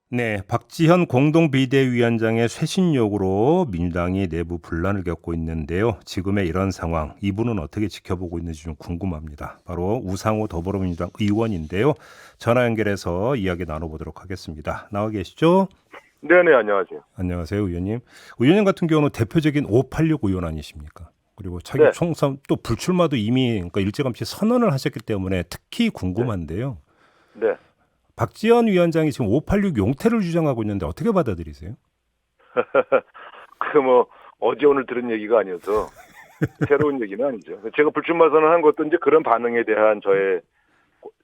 네, 박지현 공동비대위원장의 쇄신 요구로 민주당이 내부 분란을 겪고 있는데요. 지금의 이런 상황, 이분은 어떻게 지켜보고 있는지 좀 궁금합니다. 바로 우상호 더불어민주당 의원인데요. 전화 연결해서 이야기 나눠보도록 하겠습니다. 나와 계시죠? 네네, 안녕하세요. 안녕하세요, 의원님. 의원님 같은 경우는 대표적인 586 의원 아니십니까? 그리고 차기 네, 총선 또 불출마도 이미 그러니까 일찌감치 선언을 하셨기 때문에 특히 네, 궁금한데요. 네. 박지원 위원장이 지금 586 용태를 주장하고 있는데 어떻게 받아들이세요? 그 뭐 어제 오늘 들은 얘기가 아니어서 새로운 얘기는 아니죠. 제가 불출마 선언한 것도 이제 그런 반응에 대한 저의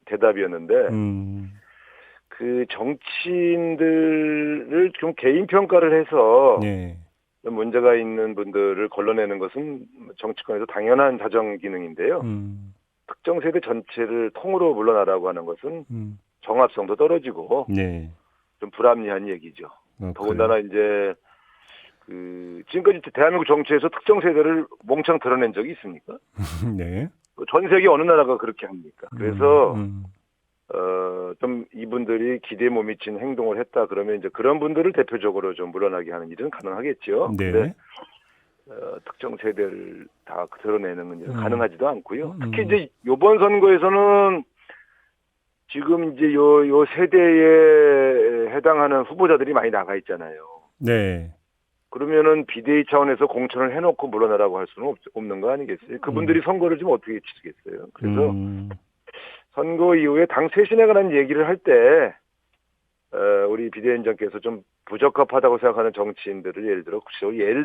대답이었는데 음, 그 정치인들을 좀 개인 평가를 해서 네. 문제가 있는 분들을 걸러내는 것은 정치권에서 당연한 자정 기능인데요. 음, 특정 세대 전체를 통으로 물러나라고 하는 것은 음, 정합성도 떨어지고 네. 좀 불합리한 얘기죠. 그래요. 더군다나 이제 지금까지 대한민국 정치에서 특정 세대를 몽창 드러낸 적이 있습니까? 네. 전 세계 어느 나라가 그렇게 합니까? 음, 그래서 음, 좀 이분들이 기대에 못 미친 행동을 했다 그러면 이제 그런 분들을 대표적으로 좀 물러나게 하는 일은 가능하겠죠. 근데 네. 특정 세대를 다 드러내는 일은 음, 가능하지도 않고요. 특히 음, 이제 이번 선거에서는 지금 이제 요 세대에 해당하는 후보자들이 많이 나가 있잖아요. 네. 그러면은 비대위 차원에서 공천을 해놓고 물러나라고 할 수는 없는 거 아니겠어요? 음, 그분들이 선거를 좀 어떻게 치르겠어요? 그래서 음, 선거 이후에 당 쇄신에 관한 얘기를 할 때, 우리 비대위원장께서 좀 부적합하다고 생각하는 정치인들을 예를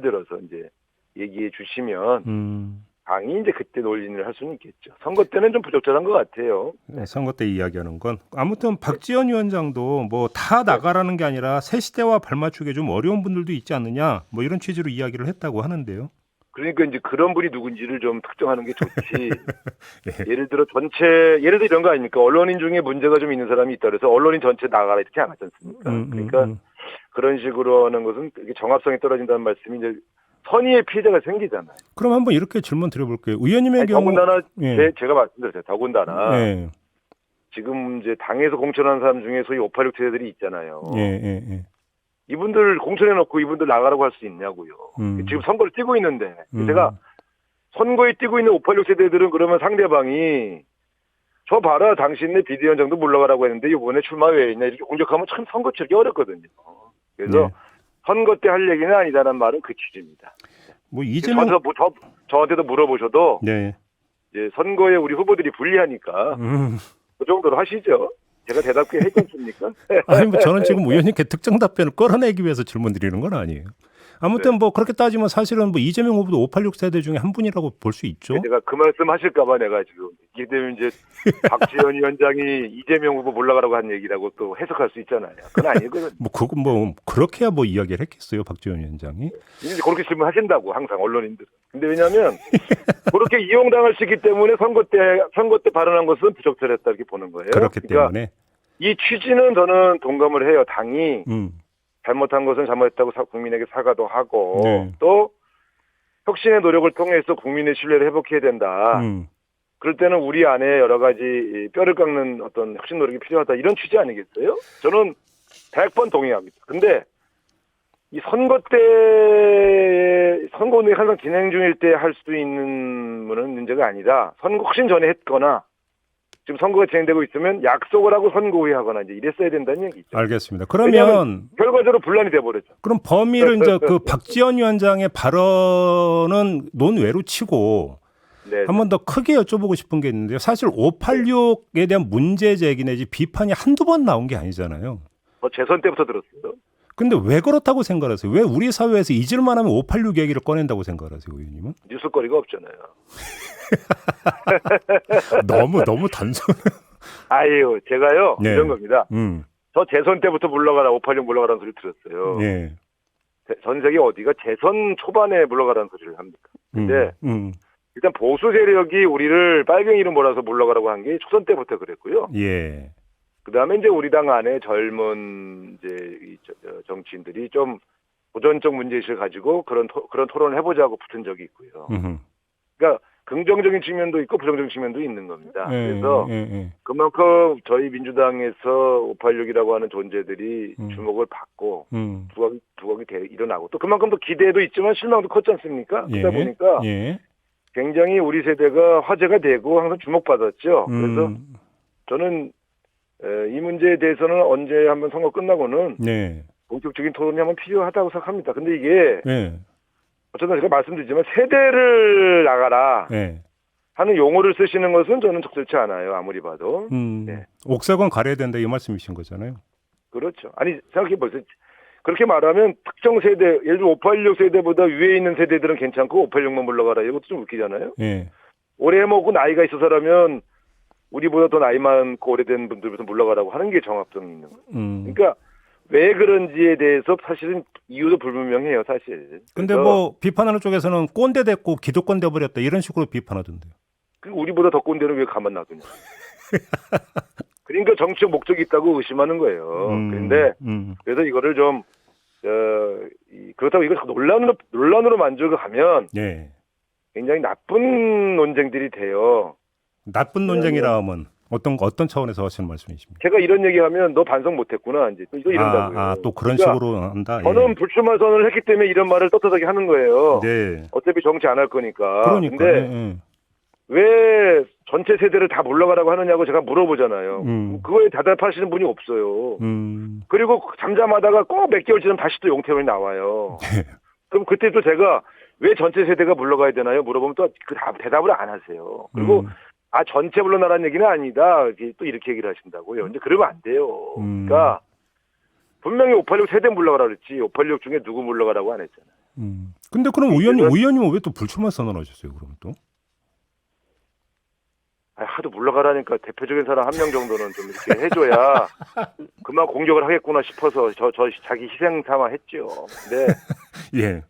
들어서 이제 얘기해 주시면 음. 당이 이제 그때 논의를 할 수는 있겠죠. 선거 때는 좀 부적절한 것 같아요. 네. 선거 때 이야기하는 건 아무튼 네. 박지원 위원장도 뭐 다 네. 나가라는 게 아니라 새 시대와 발맞추기 좀 어려운 분들도 있지 않느냐 뭐 이런 취지로 이야기를 했다고 하는데요. 그러니까 이제 그런 분이 누군지를 좀 특정하는 게 좋지. 네. 예를 들어 이런 거 아닙니까? 언론인 중에 문제가 좀 있는 사람이 있다 그래서 언론인 전체 나가라 이렇게 안 하지 않습니까? 그러니까 그런 식으로 하는 것은 이게 정합성이 떨어진다는 말씀이 이제 선의의 피해자가 생기잖아요. 그럼 한번 이렇게 질문 드려볼게요. 의원님의 아니, 경우, 더군다나 예, 제가 말씀드렸어요. 더군다나 예, 지금 이제 당에서 공천한 사람 중에 소위 586 세대들이 예, 있잖아요. 예, 예. 이분들 공천해놓고 이분들 나가라고 할 수 있냐고요. 지금 음, 선거를 뛰고 있는데 제가 음, 선거에 뛰고 있는 586 세대들은 그러면 상대방이 저 봐라 당신네 비대위원장도 물러가라고 했는데 이번에 출마 왜 했냐 이렇게 공격하면 참 선거 치르기 어렵거든요. 그래서 예. 선거 때 할 얘기는 아니다라는 말은 그 취지입니다. 뭐 이재명, 저한테도, 저한테도 물어보셔도 네, 이제 선거에 우리 후보들이 불리하니까 음. 그 정도로 하시죠. 제가 대답게 했지 않습니까? 아니 뭐 저는 지금 의원님께 특정 답변을 끌어내기 위해서 질문 드리는 건 아니에요. 아무튼 네. 뭐 그렇게 따지면 사실은 뭐 이재명 후보도 586 세대 중에 한 분이라고 볼 수 있죠. 제가 그 말씀 하실까봐 내가 지금 이게 되면 이제 박지원 위원장이 이재명 후보 몰라가라고 한 얘기라고 또 해석할 수 있잖아요. 그건 아니거든요. 뭐 그거 뭐 그렇게야 뭐 이야기를 했겠어요, 박지원 위원장이. 이제 그렇게 질문하신다고 항상 언론인들은. 근데 왜냐하면 그렇게 이용당할 수 있기 때문에 선거 때 발언한 것은 부적절했다 이렇게 보는 거예요. 그렇기 그러니까 때문에. 이 취지는 저는 동감을 해요. 당이 음. 잘못한 것은 잘못했다고 국민에게 사과도 하고 네. 또 혁신의 노력을 통해서 국민의 신뢰를 회복해야 된다. 음. 그럴 때는 우리 안에 여러 가지 뼈를 깎는 어떤 혁신 노력이 필요하다. 이런 취지 아니겠어요? 저는 100번 동의합니다. 근데 이 선거운동이 항상 진행 중일 때 할 수 있는 문제가 아니라 선거 훨씬 전에 했거나 지금 선거가 진행되고 있으면 약속을 하고 선거 후에 하거나 이제 이랬어야 된다는 얘기죠. 알겠습니다. 왜냐하면 그러면 결과적으로 분란이 돼버렸죠. 그럼 범위를 이제 그 박지원 위원장의 발언은 논외로 치고 한 네네. 번 더 크게 여쭤보고 싶은 게 있는데요. 사실 네. 586에 대한 문제 제기 내지 비판이 한두 번 나온 게 아니잖아요. 재선 때부터 들었어요. 근데 왜 그렇다고 생각하세요? 왜 우리 사회에서 잊을만 하면 586 얘기를 꺼낸다고 생각하세요, 의원님은? 뉴스거리가 없잖아요. 너무 단순. 아유, 제가요, 네. 이런 겁니다. 저 재선 때부터 물러가라, 586 물러가라는 소리 들었어요. 네. 전 세계 어디가 재선 초반에 물러가라는 소리를 합니까? 근데 음. 일단 보수 세력이 우리를 빨갱이로 몰아서 물러가라고 한 게 초선 때부터 그랬고요. 예. 그 다음에 이제 우리 당 안에 젊은 이제 정치인들이 좀 도전적 문제의식을 가지고 그런 토론을 해보자고 붙은 적이 있고요. 음흠. 그러니까 긍정적인 측면도 있고 부정적인 측면도 있는 겁니다. 예, 그래서 예, 예. 그만큼 저희 민주당에서 586이라고 하는 존재들이 음. 주목을 받고 음. 두각이 일어나고 또 그만큼 또 기대도 있지만 실망도 컸지 않습니까? 그러다 예. 보니까 예. 굉장히 우리 세대가 화제가 되고 항상 주목받았죠. 그래서 음. 저는 이 문제에 대해서는 언제 한번 선거 끝나고는 네. 본격적인 토론이 한번 필요하다고 생각합니다. 근데 이게 예. 어쨌든 제가 말씀드리지만 세대를 나가라 예. 하는 용어를 쓰시는 것은 저는 적절치 않아요. 아무리 봐도. 네. 옥석은 가려야 된다 이 말씀이신 거잖아요. 그렇죠. 아니 생각해 보세요. 그렇게 말하면 특정 세대, 예를 들어 586 세대보다 위에 있는 세대들은 괜찮고 586만 물러가라 이것도 좀 웃기잖아요. 예. 오래 먹고 나이가 있어서라면 우리보다 더 나이 많고 오래된 분들부터 물러가라고 하는 게 정합성이 있는 거예요. 그러니까 왜 그런지에 대해서 사실은 이유도 불분명해요, 사실. 근데 뭐 비판하는 쪽에서는 꼰대 됐고 기득권 돼버렸다 이런 식으로 비판하던데요. 우리보다 더 꼰대는 왜 가만 놔두냐. 그러니까 정치적 목적이 있다고 의심하는 거예요. 그런데 그래서 이거를 좀 그렇다고 이걸 논란으로 만들고 가면 예. 굉장히 나쁜 논쟁들이 돼요. 나쁜 논쟁이라 하면 어떤 차원에서 하시는 말씀이십니까? 제가 이런 얘기하면 너 반성 못했구나 이제 또 이런다고요. 또 그런 그러니까 식으로 한다. 저는 불출마 선언을 했기 때문에 이런 말을 떳떳하게 하는 거예요. 네. 어차피 정치 안 할 거니까. 그러니까. 근데 왜 전체 세대를 다 물러가라고 하느냐고 제가 물어보잖아요. 그거에 대답하시는 분이 없어요. 그리고 잠잠하다가 꼭 몇 개월 지나면 다시 또 용태론이 나와요. 그럼 그때 또 제가 왜 전체 세대가 물러가야 되나요? 물어보면 또 그 대답을 안 하세요. 그리고 전체 물러나라는 얘기는 아니다. 또 이렇게 얘기를 하신다고요. 근데 그러면 안 돼요. 그러니까 분명히 586 세대 물러가라 그랬지. 586 중에 누구 물러가라고 안 했잖아요. 근데 그럼 의원님은 왜 또 불출마 선언하셨어요? 그러면 또? 하도 물러가라니까 대표적인 사람 한 명 정도는 좀 이렇게 해줘야 그만 공격을 하겠구나 싶어서 자기 희생 삼아 했죠. 근데 예.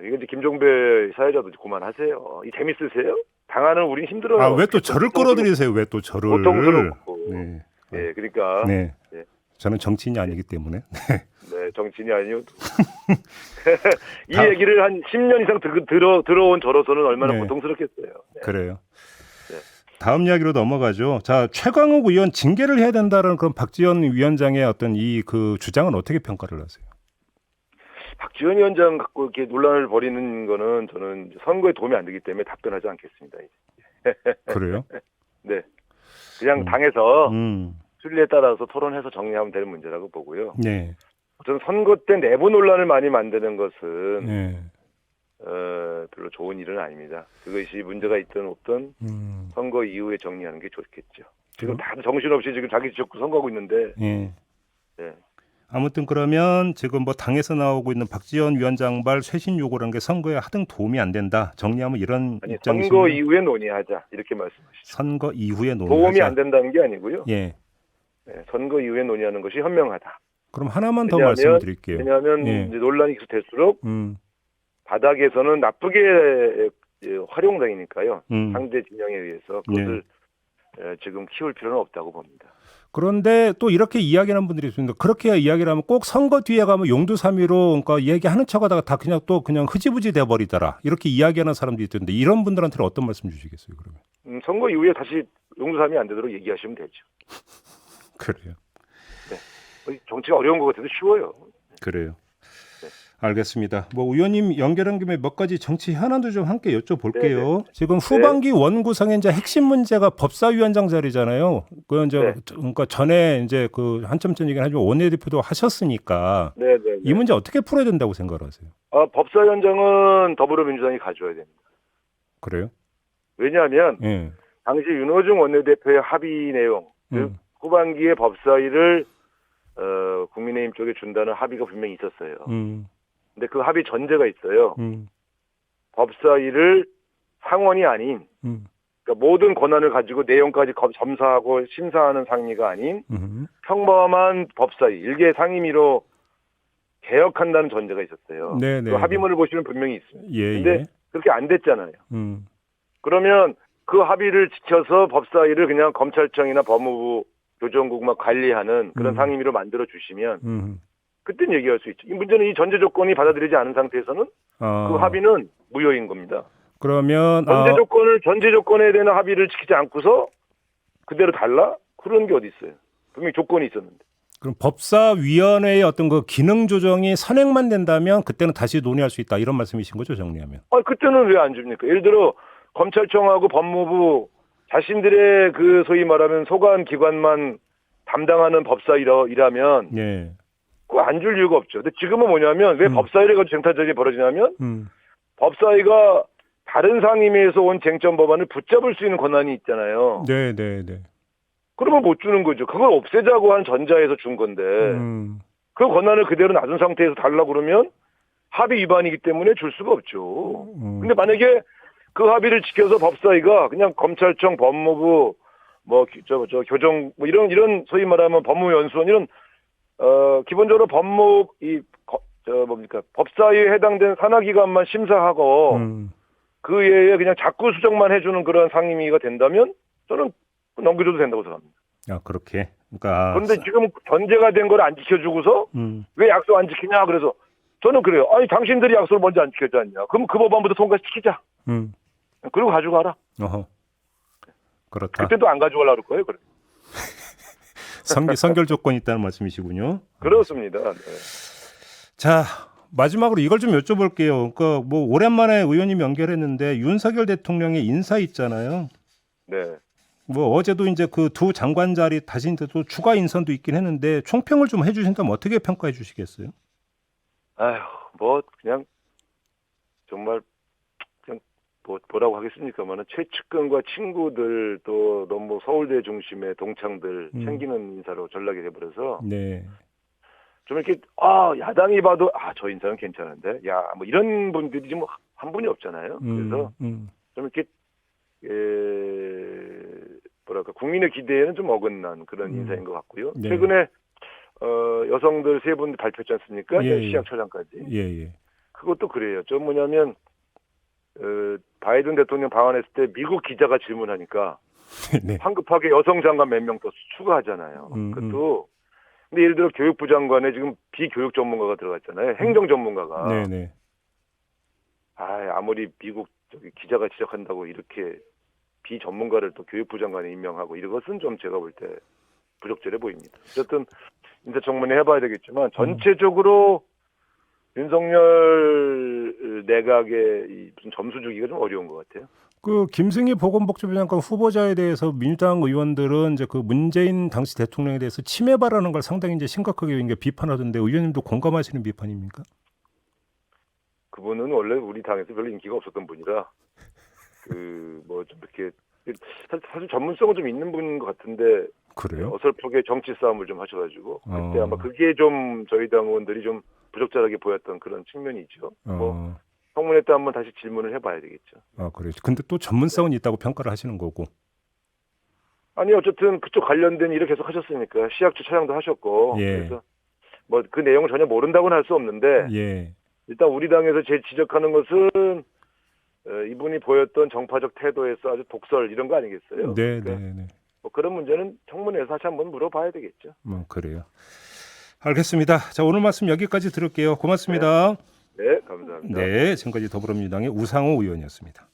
이거 이제 김종배 사회자도 그만하세요. 이 재밌으세요? 당하는 우린 힘들어요. 왜 또 저를 끌어들이세요? 왜 또 저를? 고통스럽고. 네. 그러니까. 네. 네. 저는 정치인이 아니기 때문에. 네, 정치인이 아니요. 이 얘기를 한 10년 이상 들어온 저로서는 얼마나 고통스럽겠어요. 네. 그래요. 다음 이야기로 넘어가죠. 자, 최강욱 의원 징계를 해야 된다는 그런 박지원 위원장의 어떤 그 주장은 어떻게 평가를 하세요? 박지원 위원장 갖고 이렇게 논란을 벌이는 거는 저는 선거에 도움이 안 되기 때문에 답변하지 않겠습니다. 그래요? 네. 그냥 당에서 순리에 따라서 토론해서 정리하면 되는 문제라고 보고요. 네. 저는 선거 때 내부 논란을 많이 만드는 것은 네. 별로 좋은 일은 아닙니다. 그것이 문제가 있든 없든 선거 이후에 정리하는 게 좋겠죠. 지금 다들 정신없이 지금 자기 지역구 선거하고 있는데. 네. 네. 아무튼 그러면 지금 뭐 당에서 나오고 있는 박지원 위원장발 쇄신 요구라는 게 선거에 하등 도움이 안 된다. 정리하면 이런 입장이신가요? 선거 이후에 논의하자 이렇게 말씀하시죠. 선거 이후에 논의하자. 도움이 안 된다는 게 아니고요. 예. 네, 선거 이후에 논의하는 것이 현명하다. 그럼 하나만 더 말씀드릴게요. 왜냐하면 이제 논란이 계속될수록 바닥에서는 나쁘게 활용되니까요. 상대 진영에 의해서 그것을 지금 키울 필요는 없다고 봅니다. 그런데 또 이렇게 이야기하는 분들이 있습니다. 그렇게 이야기를 하면 꼭 선거 뒤에 가면 용두사미로 그러니까 얘기하는 척하다가 다 그냥 흐지부지 돼버리더라. 이렇게 이야기하는 사람들이 있던데 이런 분들한테는 어떤 말씀 주시겠어요? 그러면 선거 이후에 다시 용두사미 안 되도록 얘기하시면 되죠. 그래요. 네. 정치가 어려운 것 같아도 쉬워요. 그래요. 알겠습니다. 뭐 의원님 연결한 김에 몇 가지 정치 현안도 좀 함께 여쭤볼게요. 네네. 지금 후반기 원구성의 이제 핵심 문제가 법사위원장 자리잖아요. 그러니까 전에 이제 그 한참 전 얘기는 하지만 원내대표도 하셨으니까 이 문제 어떻게 풀어야 된다고 생각하세요? 법사위원장은 더불어민주당이 가져야 됩니다. 그래요? 왜냐하면 당시 윤호중 원내대표의 합의 내용, 즉 후반기에 법사위를 국민의힘 쪽에 준다는 합의가 분명히 있었어요. 근데 그 합의 전제가 있어요. 법사위를 상원이 아닌, 그러니까 모든 권한을 가지고 내용까지 점사하고 심사하는 상임위가 아닌 평범한 법사위, 일개 상임위로 개혁한다는 전제가 있었어요. 그 합의문을 보시면 분명히 있습니다. 그런데 그렇게 안 됐잖아요. 그러면 그 합의를 지켜서 법사위를 그냥 검찰청이나 법무부, 교정국만 관리하는 그런 상임위로 만들어 주시면 그때는 얘기할 수 있죠. 이 문제는 이 전제 조건이 받아들이지 않은 상태에서는 그 합의는 무효인 겁니다. 그러면 전제 조건에 대한 합의를 지키지 않고서 그대로 달라? 그런 게 어디 있어요? 분명히 조건이 있었는데. 그럼 법사위원회의 어떤 그 기능 조정이 선행만 된다면 그때는 다시 논의할 수 있다 이런 말씀이신 거죠, 정리하면? 그때는 왜 안 줍니까? 예를 들어 검찰청하고 법무부 자신들의 그 소위 말하면 소관 기관만 담당하는 법사위라면 예. 그거 안 줄 이유가 없죠. 근데 지금은 뭐냐면 왜 법사위를 가지고 쟁탈전이 벌어지냐면 법사위가 다른 상임위에서 온 쟁점 법안을 붙잡을 수 있는 권한이 있잖아요. 네. 그러면 못 주는 거죠. 그걸 없애자고 한 전자에서 준 건데 그 권한을 그대로 놔둔 상태에서 달라고 그러면 합의 위반이기 때문에 줄 수가 없죠. 근데 만약에 그 합의를 지켜서 법사위가 그냥 검찰청, 법무부, 교정, 이런 소위 말하면 법무연수원 이런, 기본적으로 법사위에 해당된 산하기관만 심사하고 그 외에 그냥 자꾸 수정만 해주는 그런 상임위가 된다면 저는 넘겨줘도 된다고 생각합니다. 그렇게. 그러니까. 그런데 지금 전제가 된 걸 안 지켜주고서 왜 약속 안 지키냐 그래서 저는 그래요. 아니 당신들이 약속을 먼저 안 지켰지 않냐. 그럼 그 법안부터 통과시키자. 그리고 가져가라. 그렇다. 그때도 안 가져가려고 그럴 거예요. 그래. 선결 조건이 있다는 말씀이시군요. 그렇습니다. 네. 자, 마지막으로 이걸 좀 여쭤볼게요. 그러니까 뭐 오랜만에 의원님 연결했는데 윤석열 대통령의 인사 있잖아요. 네. 뭐 어제도 이제 그 두 장관 자리 다시 이제 또 추가 인선도 있긴 했는데 총평을 좀 해주신다면 어떻게 평가해 주시겠어요? 그냥 정말 그냥 뭐라고 하겠습니까만은 최측근과 친구들 또 너무 서울대 중심의 동창들 챙기는 인사로 전락이 돼버려서 네. 좀 이렇게 야당이 봐도 저 인사는 괜찮은데 뭐 이런 분들이 지금 한 분이 없잖아요. 그래서 좀 이렇게 국민의 기대에는 좀 어긋난 그런 인사인 것 같고요. 네. 최근에 여성들 3분 발표했지 않습니까? 예. 시약처장까지. 예. 그것도 그래요. 좀 뭐냐면 바이든 대통령 방한했을 때 미국 기자가 질문하니까 네. 황급하게 여성 장관 몇 명 더 추가하잖아요. 그것도 근데 예를 들어 교육부 장관에 지금 비교육 전문가가 들어갔잖아요. 행정 전문가가. 네네. 아무리 미국 기자가 지적한다고 이렇게 비전문가를 또 교육부 장관에 임명하고 이것은 좀 제가 볼 때 부적절해 보입니다. 어쨌든 인사청문회 해봐야 되겠지만 전체적으로 윤석열 내각의 무슨 점수 주기가 좀 어려운 것 같아요. 그 김승희 보건복지부 장관 후보자에 대해서 민주당 의원들은 이제 그 문재인 당시 대통령에 대해서 침해 발언한 걸 상당히 이제 심각하게 이제 비판하던데 의원님도 공감하시는 비판입니까? 그분은 원래 우리 당에서 별로 인기가 없었던 분이라 좀 이렇게 사실 전문성은 좀 있는 분인 것 같은데 그래요? 어설프게 정치 싸움을 좀 하셔가지고 그때 아마 그게 좀 저희 당 의원들이 좀 부적절하게 보였던 그런 측면이 있죠. 청문회 때 한번 다시 질문을 해봐야 되겠죠. 그래요. 근데 또 전문성은 있다고 평가를 하시는 거고. 아니 어쨌든 그쪽 관련된 일을 계속 하셨으니까 시약처 차장도 하셨고 그래서 그 내용을 전혀 모른다고는 할 수 없는데 일단 우리 당에서 제 지적하는 것은 이분이 보였던 정파적 태도에서 아주 독설 이런 거 아니겠어요? 네. 그런 문제는 청문회에서 다시 한번 물어봐야 되겠죠. 그래요. 알겠습니다. 자, 오늘 말씀 여기까지 들을게요. 고맙습니다. 네, 감사합니다. 네, 지금까지 더불어민주당의 우상호 의원이었습니다.